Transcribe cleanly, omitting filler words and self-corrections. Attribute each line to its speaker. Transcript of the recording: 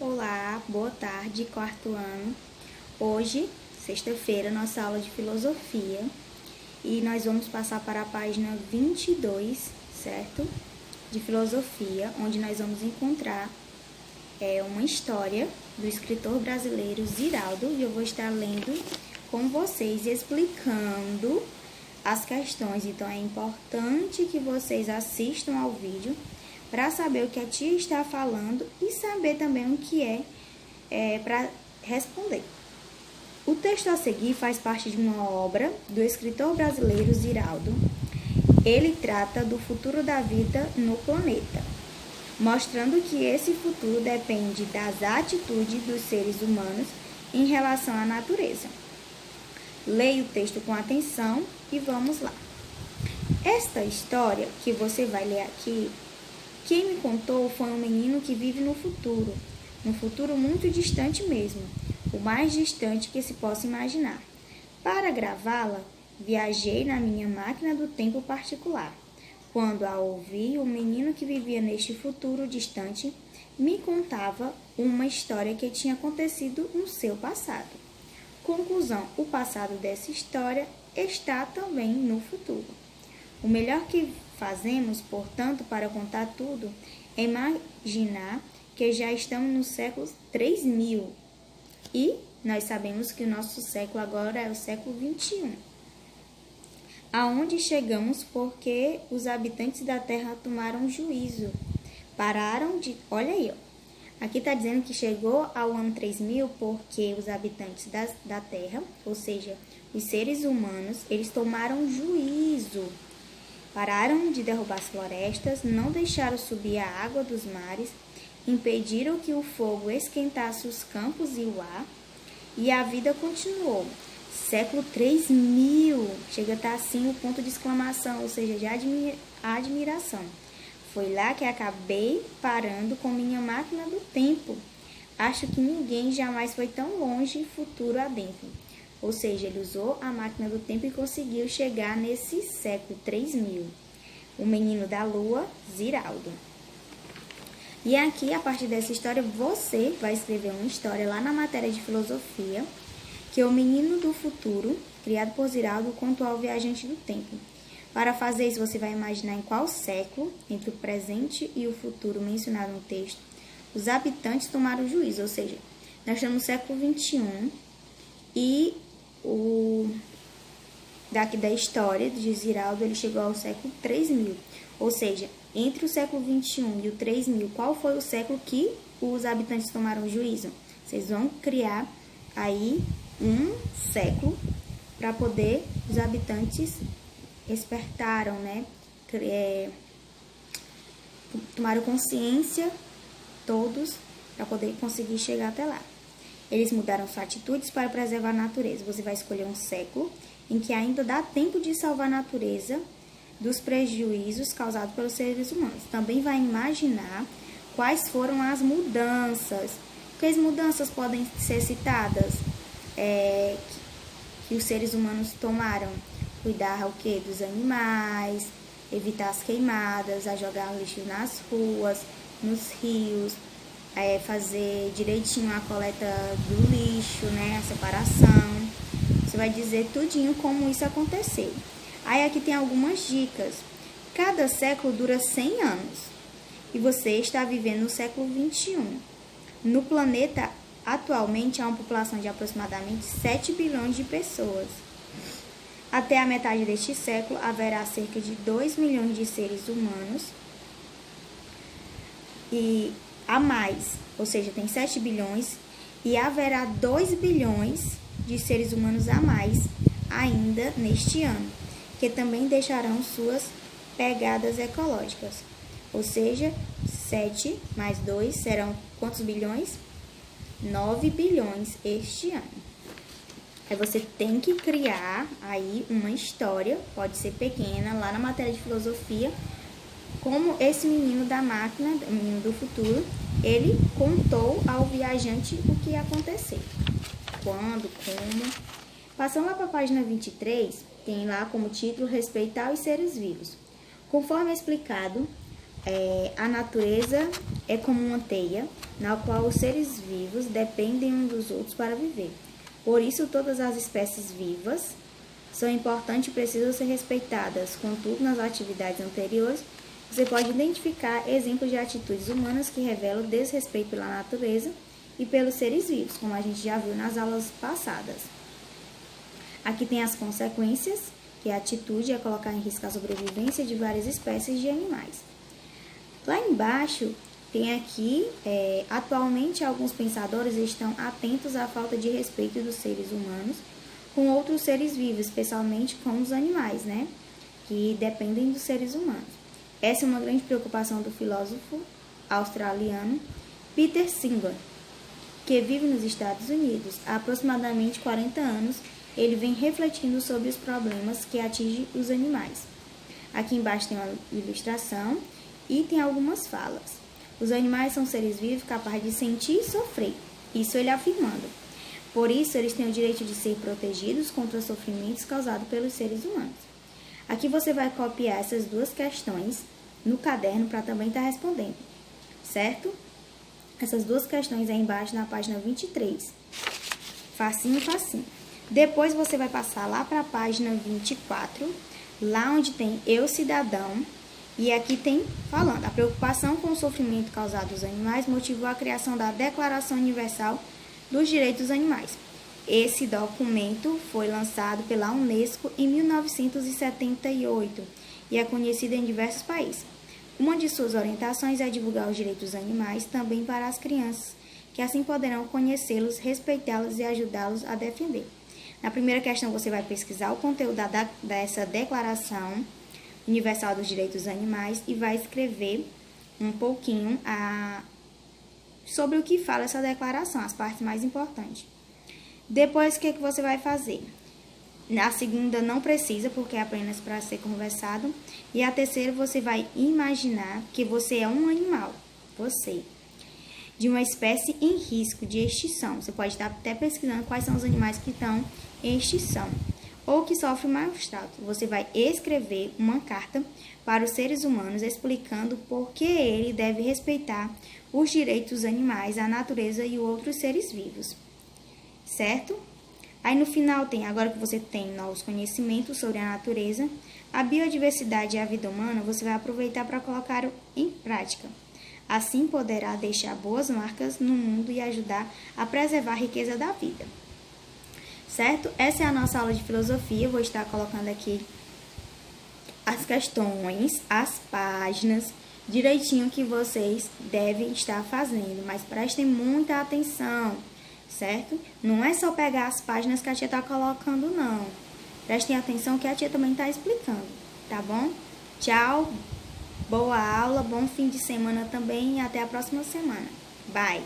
Speaker 1: Olá, boa tarde, quarto ano. Hoje, sexta-feira, nossa aula de filosofia e nós vamos passar para a página 22, certo? De filosofia, onde nós vamos encontrar uma história do escritor brasileiro Ziraldo e eu vou estar lendo com vocês e explicando as questões. Então, é importante que vocês assistam ao vídeo para saber o que a tia está falando e saber também o que para responder. O texto a seguir faz parte de uma obra do escritor brasileiro Ziraldo. Ele trata do futuro da vida no planeta, mostrando que esse futuro depende das atitudes dos seres humanos em relação à natureza. Leia o texto com atenção e vamos lá. Esta história que você vai ler aqui, quem me contou foi um menino que vive no futuro muito distante mesmo, o mais distante que se possa imaginar. Para gravá-la, viajei na minha máquina do tempo particular. Quando a ouvi, o menino que vivia neste futuro distante me contava uma história que tinha acontecido no seu passado. Conclusão: o passado dessa história está também no futuro. O melhor que fazemos, portanto, para contar tudo, é imaginar que já estamos no século 3000 e nós sabemos que o nosso século agora é o século 21. Aonde chegamos porque os habitantes da Terra tomaram juízo, pararam de... Olha aí, ó. Aqui está dizendo que chegou ao ano 3000 porque os habitantes da Terra, ou seja, os seres humanos, eles tomaram juízo. Pararam de derrubar as florestas, não deixaram subir a água dos mares, impediram que o fogo esquentasse os campos e o ar, e a vida continuou. Século 3000, chega a estar assim o ponto de exclamação, ou seja, de admiração. Foi lá que acabei parando com minha máquina do tempo. Acho que ninguém jamais foi tão longe futuro adentro. Ou seja, ele usou a máquina do tempo e conseguiu chegar nesse século 3000. O menino da lua, Ziraldo. E aqui, a partir dessa história, você vai escrever uma história lá na matéria de filosofia, que é o menino do futuro, criado por Ziraldo, contou ao viajante do tempo. Para fazer isso, você vai imaginar em qual século, entre o presente e o futuro mencionado no texto, os habitantes tomaram juízo, ou seja, nós estamos no século 21 e daqui da história de Ziraldo, ele chegou ao século 3000, ou seja, entre o século 21 e o 3000, qual foi o século que os habitantes tomaram juízo? Vocês vão criar aí um século para poder os habitantes despertaram, né? Tomaram consciência todos para poder conseguir chegar até lá. Eles mudaram suas atitudes para preservar a natureza. Você vai escolher um século em que ainda dá tempo de salvar a natureza dos prejuízos causados pelos seres humanos. Também vai imaginar quais foram as mudanças. Quais mudanças podem ser citadas que os seres humanos tomaram? Cuidar o quê? Dos animais, evitar as queimadas, a jogar lixo nas ruas, nos rios, fazer direitinho a coleta do lixo, né? A separação. Você vai dizer tudinho como isso aconteceu. Aí aqui tem algumas dicas. Cada século dura 100 anos e você está vivendo no século 21. No planeta, atualmente, há uma população de aproximadamente 7 bilhões de pessoas. Até a metade deste século, haverá cerca de 2 milhões de seres humanos e a mais, ou seja, tem 7 bilhões e haverá 2 bilhões de seres humanos a mais ainda neste ano, que também deixarão suas pegadas ecológicas. Ou seja, 7 mais 2 serão quantos bilhões? 9 bilhões este ano. Aí você tem que criar aí uma história, pode ser pequena, lá na matéria de filosofia, como esse menino da máquina, o menino do futuro, ele contou ao viajante o que ia acontecer. Quando, como. Passando lá para a página 23, tem lá como título Respeitar os seres vivos. Conforme explicado, a natureza é como uma teia na qual os seres vivos dependem uns dos outros para viver. Por isso, todas as espécies vivas são importantes e precisam ser respeitadas. Contudo, nas atividades anteriores, você pode identificar exemplos de atitudes humanas que revelam desrespeito pela natureza e pelos seres vivos, como a gente já viu nas aulas passadas. Aqui tem as consequências, que a atitude é colocar em risco a sobrevivência de várias espécies de animais. Lá embaixo, tem aqui, atualmente, alguns pensadores estão atentos à falta de respeito dos seres humanos com outros seres vivos, especialmente com os animais, né? Que dependem dos seres humanos. Essa é uma grande preocupação do filósofo australiano Peter Singer, que vive nos Estados Unidos. Há aproximadamente 40 anos, ele vem refletindo sobre os problemas que atingem os animais. Aqui embaixo tem uma ilustração e tem algumas falas. Os animais são seres vivos capazes de sentir e sofrer, isso ele afirmando. Por isso, eles têm o direito de ser protegidos contra os sofrimentos causados pelos seres humanos. Aqui você vai copiar essas duas questões no caderno para também estar respondendo, certo? Essas duas questões aí embaixo na página 23. Facinho, facinho. Depois você vai passar lá para a página 24, lá onde tem Eu Cidadão. E aqui tem falando, a preocupação com o sofrimento causado aos animais motivou a criação da Declaração Universal dos Direitos dos Animais. Esse documento foi lançado pela Unesco em 1978 e é conhecido em diversos países. Uma de suas orientações é divulgar os direitos dos animais também para as crianças, que assim poderão conhecê-los, respeitá-los e ajudá-los a defender. Na primeira questão você vai pesquisar o conteúdo dessa Declaração Universal dos Direitos dos Animais e vai escrever um pouquinho sobre o que fala essa declaração, as partes mais importantes. Depois, o que você vai fazer? A segunda não precisa, porque é apenas para ser conversado. E a terceira, você vai imaginar que você é um animal, você, de uma espécie em risco de extinção. Você pode estar até pesquisando quais são os animais que estão em extinção ou que sofrem maus tratos. Você vai escrever uma carta para os seres humanos explicando por que ele deve respeitar os direitos dos animais, a natureza e outros seres vivos, certo? Aí no final tem, agora que você tem novos conhecimentos sobre a natureza, a biodiversidade e a vida humana, você vai aproveitar para colocar em prática. Assim poderá deixar boas marcas no mundo e ajudar a preservar a riqueza da vida. Certo? Essa é a nossa aula de filosofia. Eu vou estar colocando aqui as questões, as páginas, direitinho que vocês devem estar fazendo. Mas prestem muita atenção, certo? Não é só pegar as páginas que a tia está colocando, não. Prestem atenção que a tia também está explicando, tá bom? Tchau, boa aula, bom fim de semana também e até a próxima semana. Bye!